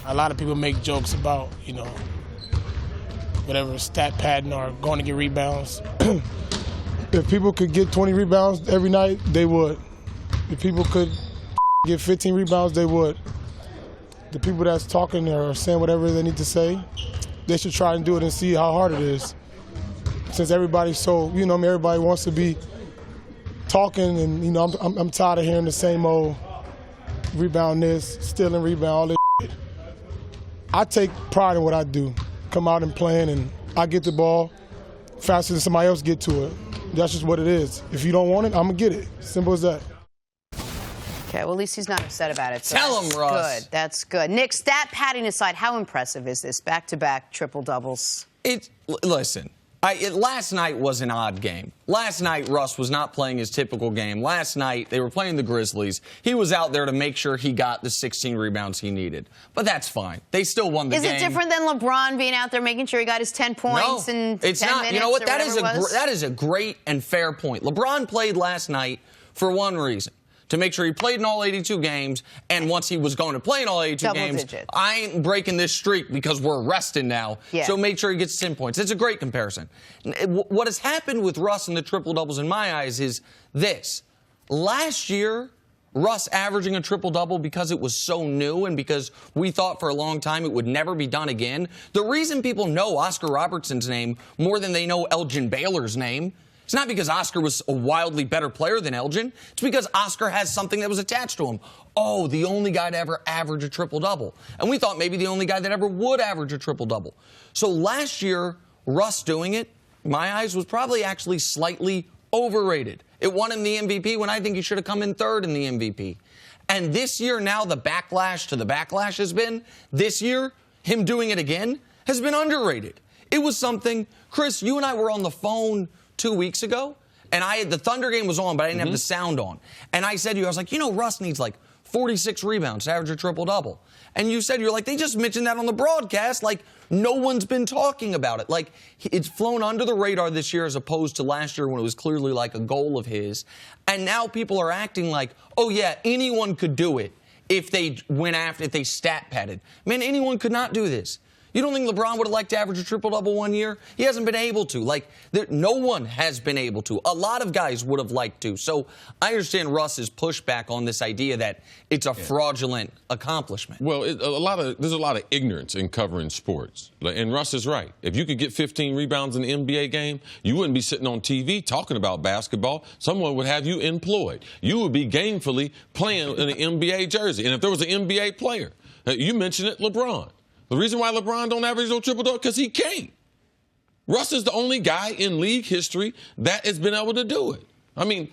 A lot of people make jokes about, whatever stat padding or going to get rebounds. If people could get 20 rebounds every night, they would. If people could get 15 rebounds, they would. The people that's talking or saying whatever they need to say, they should try and do it and see how hard it is. Since everybody's so, everybody wants to be talking, and I'm tired of hearing the same old rebound this, stealing rebound, all this shit. I take pride in what I do. Come out and playing, and I get the ball faster than somebody else get to it. That's just what it is. If you don't want it, I'm gonna get it. Simple as that. Okay, well, at least he's not upset about it. So Tell him, Russ. Good. That's good. Nick, stat padding aside, how impressive is this? Back-to-back triple doubles. Listen. Last night was an odd game. Last night, Russ was not playing his typical game. Last night, they were playing the Grizzlies. He was out there to make sure he got the 16 rebounds he needed. But that's fine. They still won the game. Is it different than LeBron being out there making sure he got his 10 points in 10 it's not. minutes? You know what? Or That is a great and fair point. LeBron played last night for one reason. To make sure he played in all 82 games, and once he was going to play in all 82 games, I ain't breaking this streak because we're resting now, so make sure he gets 10 points. It's a great comparison. What has happened with Russ and the triple-doubles in my eyes is this. Last year, Russ averaging a triple-double because it was so new and because we thought for a long time it would never be done again. The reason people know Oscar Robertson's name more than they know Elgin Baylor's name, it's not because Oscar was a wildly better player than Elgin. It's because Oscar has something that was attached to him. Oh, the only guy to ever average a triple-double. And we thought maybe the only guy that ever would average a triple-double. So last year, Russ doing it, in my eyes, was probably actually slightly overrated. It won him the MVP when I think he should have come in third in the MVP. And this year, now the backlash to the backlash has been, this year, him doing it again has been underrated. It was something, Cris, you and I were on the phone 2 weeks ago, and the Thunder game was on, but I didn't have the sound on. And I said to you, I was like, Russ needs like 46 rebounds to average a triple-double. And you said, you're like, they just mentioned that on the broadcast. Like, no one's been talking about it. Like, it's flown under the radar this year as opposed to last year when it was clearly like a goal of his. And now people are acting like, oh, yeah, anyone could do it if they went after, if they stat padded. Man, anyone could not do this. You don't think LeBron would have liked to average a triple-double one year? He hasn't been able to. No one has been able to. A lot of guys would have liked to. So I understand Russ's pushback on this idea that it's a fraudulent accomplishment. Well, there's a lot of ignorance in covering sports. And Russ is right. If you could get 15 rebounds in the NBA game, you wouldn't be sitting on TV talking about basketball. Someone would have you employed. You would be gainfully playing in an NBA jersey. And if there was an NBA player, you mentioned it, LeBron. The reason why LeBron don't average no triple-double, because he can't. Russ is the only guy in league history that has been able to do it. I mean,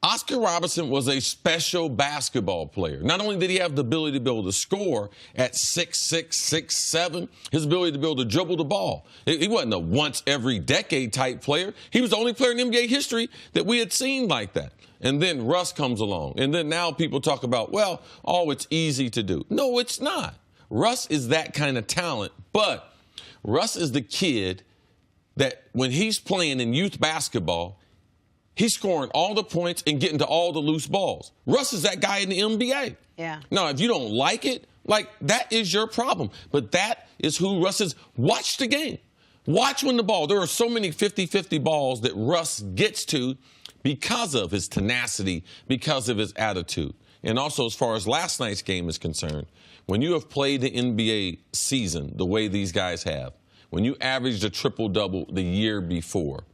Oscar Robertson was a special basketball player. Not only did he have the ability to be able to score at 6'6", 6'7", his ability to be able to dribble the ball. He wasn't a once-every-decade type player. He was the only player in NBA history that we had seen like that. And then Russ comes along. And then now people talk about, well, it's easy to do. No, it's not. Russ is that kind of talent, but Russ is the kid that when he's playing in youth basketball, he's scoring all the points and getting to all the loose balls. Russ is that guy in the NBA. Yeah. Now, if you don't like it, that is your problem. But that is who Russ is. Watch the game. Watch when the ball. There are so many 50-50 balls that Russ gets to because of his tenacity, because of his attitude. And also, as far as last night's game is concerned, when you have played the NBA season the way these guys have, when you averaged a triple-double the year before,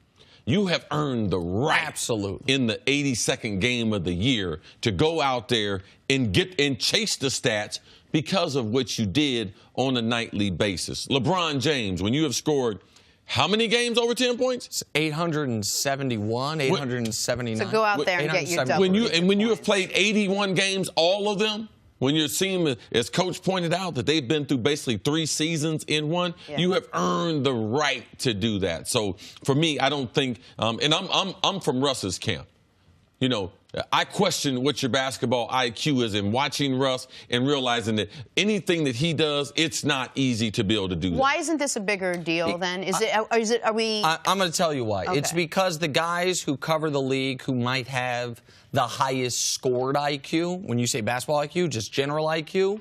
you have earned the right in the 82nd game of the year to go out there and chase the stats because of what you did on a nightly basis. LeBron James, when you have scored how many games over 10 points? It's 871, 879. So go out there and get your double. When you have played 81 games, all of them, when your team, as Coach pointed out, that they've been through basically 3 seasons in one, you have earned the right to do that. So for me, I don't think, and I'm from Russ's camp. I question what your basketball IQ is in watching Russ and realizing that anything that he does, it's not easy to be able to do that. Why isn't this a bigger deal then? Are we? I'm going to tell you why. Okay. It's because the guys who cover the league who might have the highest scored IQ, when you say basketball IQ, just general IQ,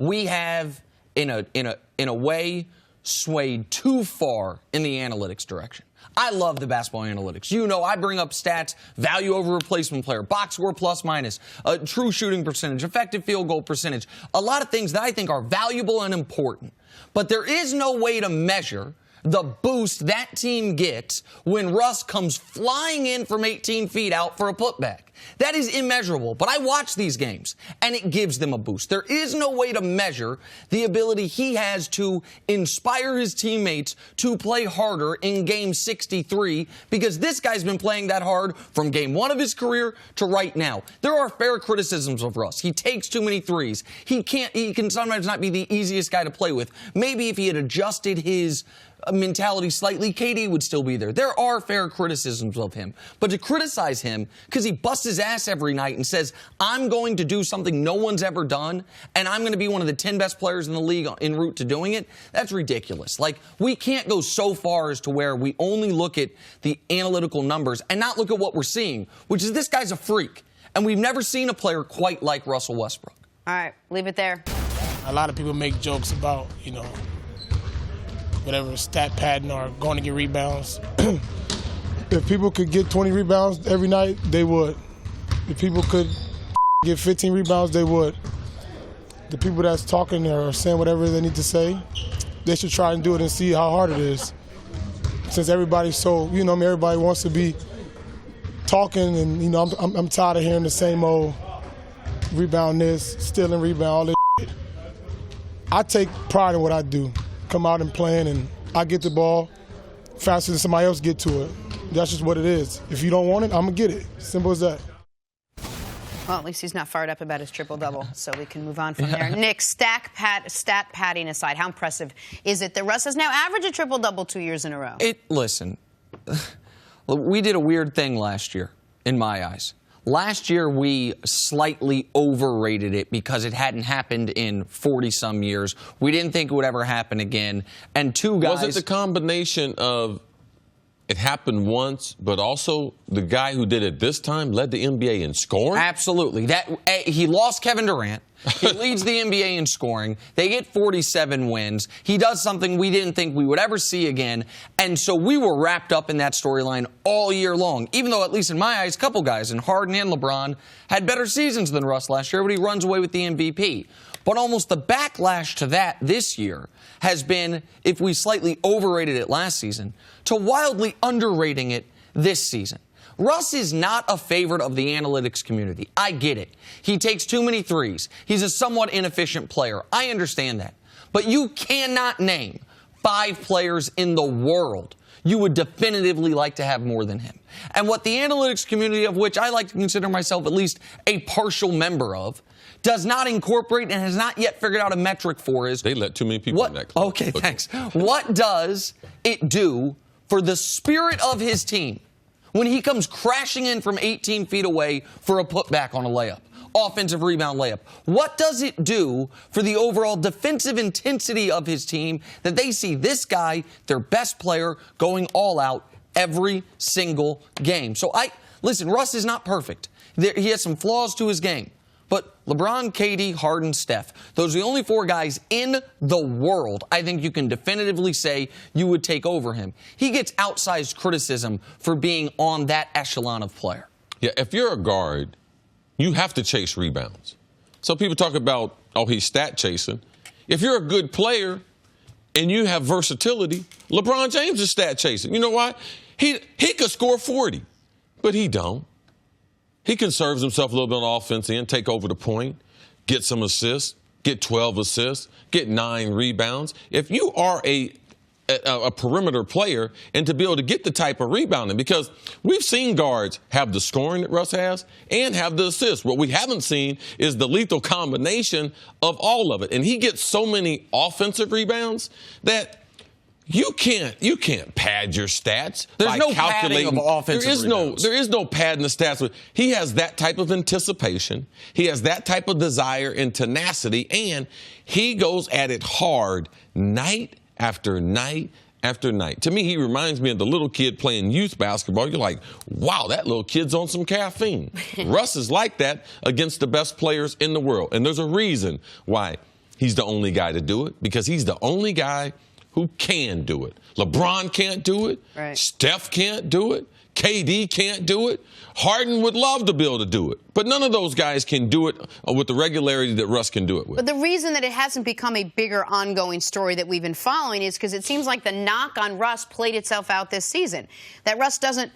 we have, in a way, swayed too far in the analytics direction. I love the basketball analytics. You know, I bring up stats, value over replacement player, box score plus minus, true shooting percentage, effective field goal percentage, a lot of things that I think are valuable and important. But there is no way to measure the boost that team gets when Russ comes flying in from 18 feet out for a putback. That is immeasurable, but I watch these games, and it gives them a boost. There is no way to measure the ability he has to inspire his teammates to play harder in Game 63, because this guy's been playing that hard from Game 1 of his career to right now. There are fair criticisms of Russ. He takes too many threes. He can sometimes not be the easiest guy to play with. Maybe if he had adjusted his mentality slightly, KD would still be there. There are fair criticisms of him. But to criticize him because he busts his ass every night and says, I'm going to do something no one's ever done, and I'm going to be one of the 10 best players in the league en route to doing it, that's ridiculous. Like, we can't go so far as to where we only look at the analytical numbers and not look at what we're seeing, which is this guy's a freak. And we've never seen a player quite like Russell Westbrook. All right, leave it there. A lot of people make jokes about, whatever stat padding or going to get rebounds. If people could get 20 rebounds every night, they would. If people could get 15 rebounds, they would. The people that's talking or saying whatever they need to say, they should try and do it and see how hard it is. Since everybody's so, everybody wants to be talking, and, I'm tired of hearing the same old rebound this, stealing rebound, all this shit. I take pride in what I do. Come out and playing, and I get the ball faster than somebody else get to it. That's just what it is. If you don't want it, I'm going to get it. Simple as that. Well, at least he's not fired up about his triple-double, so we can move on from there. Nick, stat padding aside, how impressive is it that Russ has now averaged a triple-double 2 years in a row? Listen, we did a weird thing last year, in my eyes. Last year, we slightly overrated it because it hadn't happened in 40-some years. We didn't think it would ever happen again. And two guys... Was it the combination of it happened once, but also the guy who did it this time led the NBA in scoring? Absolutely. He lost Kevin Durant. He leads the NBA in scoring. They get 47 wins. He does something we didn't think we would ever see again. And so we were wrapped up in that storyline all year long, even though, at least in my eyes, a couple guys, and Harden and LeBron, had better seasons than Russ last year, but he runs away with the MVP. But almost the backlash to that this year has been, if we slightly overrated it last season, to wildly underrating it this season. Russ is not a favorite of the analytics community. I get it. He takes too many threes. He's a somewhat inefficient player. I understand that. But you cannot name 5 players in the world you would definitively like to have more than him. And what the analytics community, of which I like to consider myself at least a partial member of, does not incorporate and has not yet figured out a metric for is... They let too many people in that club. Okay, thanks. What does it do for the spirit of his team when he comes crashing in from 18 feet away for a putback on a layup, offensive rebound layup? What does it do for the overall defensive intensity of his team that they see this guy, their best player, going all out every single game? So listen, Russ is not perfect. He has some flaws to his game. But LeBron, KD, Harden, Steph, those are the only 4 guys in the world I think you can definitively say you would take over him. He gets outsized criticism for being on that echelon of player. Yeah, if you're a guard, you have to chase rebounds. So people talk about, he's stat chasing. If you're a good player and you have versatility, LeBron James is stat chasing. You know why? He could score 40, but he don't. He conserves himself a little bit on offense and take over the point, get some assists, get 12 assists, get 9 rebounds. If you are a perimeter player and to be able to get the type of rebounding, because we've seen guards have the scoring that Russ has and have the assists. What we haven't seen is the lethal combination of all of it. And he gets so many offensive rebounds that you can't pad your stats. There's no padding of offensive rebounds. There is no pad in the stats. He has that type of anticipation. He has that type of desire and tenacity, and he goes at it hard night after night after night. To me, he reminds me of the little kid playing youth basketball. You're like, wow, that little kid's on some caffeine. Russ is like that against the best players in the world, and there's a reason why he's the only guy to do it because he's the only guy who can do it. LeBron can't do it. Right. Steph can't do it. KD can't do it. Harden would love to be able to do it. But none of those guys can do it with the regularity that Russ can do it with. But the reason that it hasn't become a bigger ongoing story that we've been following is because it seems like the knock on Russ played itself out this season. That Russ doesn't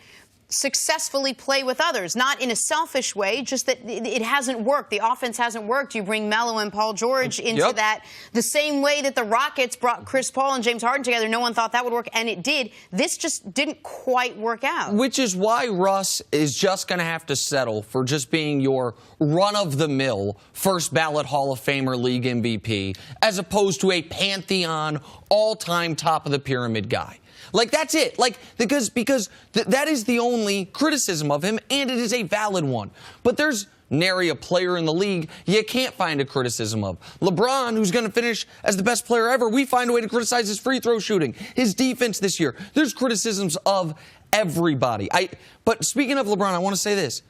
successfully play with others, not in a selfish way, just that it hasn't worked. The offense hasn't worked. You bring Melo and Paul George into that the same way that the Rockets brought Chris Paul and James Harden together. No one thought that would work, and it did. This just didn't quite work out. Which is why Russ is just going to have to settle for just being your run-of-the-mill first ballot Hall of Famer league MVP as opposed to a pantheon all-time top-of-the-pyramid guy. Like, that's it. Like, because that is the only criticism of him, and it is a valid one. But there's nary a player in the league you can't find a criticism of. LeBron, who's going to finish as the best player ever, we find a way to criticize his free throw shooting, his defense this year. There's criticisms of everybody. But speaking of LeBron, I want to say this.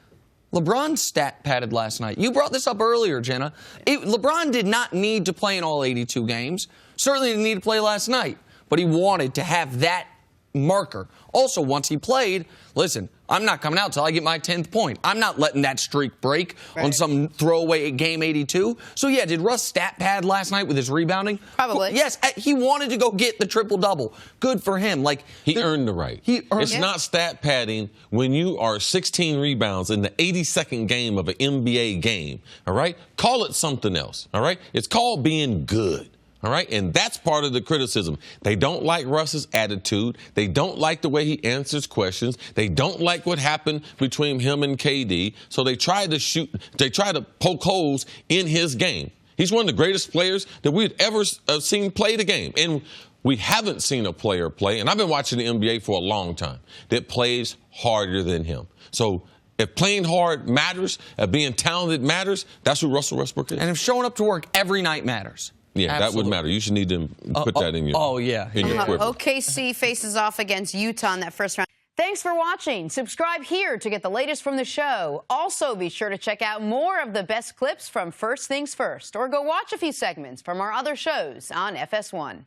LeBron stat padded last night. You brought this up earlier, Jenna. LeBron did not need to play in all 82 games. Certainly didn't need to play last night. But he wanted to have that marker. Also, once he played, listen, I'm not coming out till I get my 10th point. I'm not letting that streak break on some throwaway game 82. So, yeah, did Russ stat pad last night with his rebounding? Probably. Yes, he wanted to go get the triple-double. Good for him. Like he earned the right. It's not stat padding when you are 16 rebounds in the 82nd game of an NBA game, all right? Call it something else, all right? It's called being good. All right, and that's part of the criticism. They don't like Russ's attitude. They don't like the way he answers questions. They don't like what happened between him and KD. So they try to poke holes in his game. He's one of the greatest players that we've ever seen play the game. And we haven't seen a player play, and I've been watching the NBA for a long time, that plays harder than him. So if playing hard matters, if being talented matters, that's who Russell Westbrook is. And if showing up to work every night matters. Yeah, Absolutely. That would matter. You should need to put that in your in your quiver. OKC faces off against Utah in that first round. Thanks for watching. Subscribe here to get the latest from the show. Also, be sure to check out more of the best clips from First Things First, or go watch a few segments from our other shows on FS1.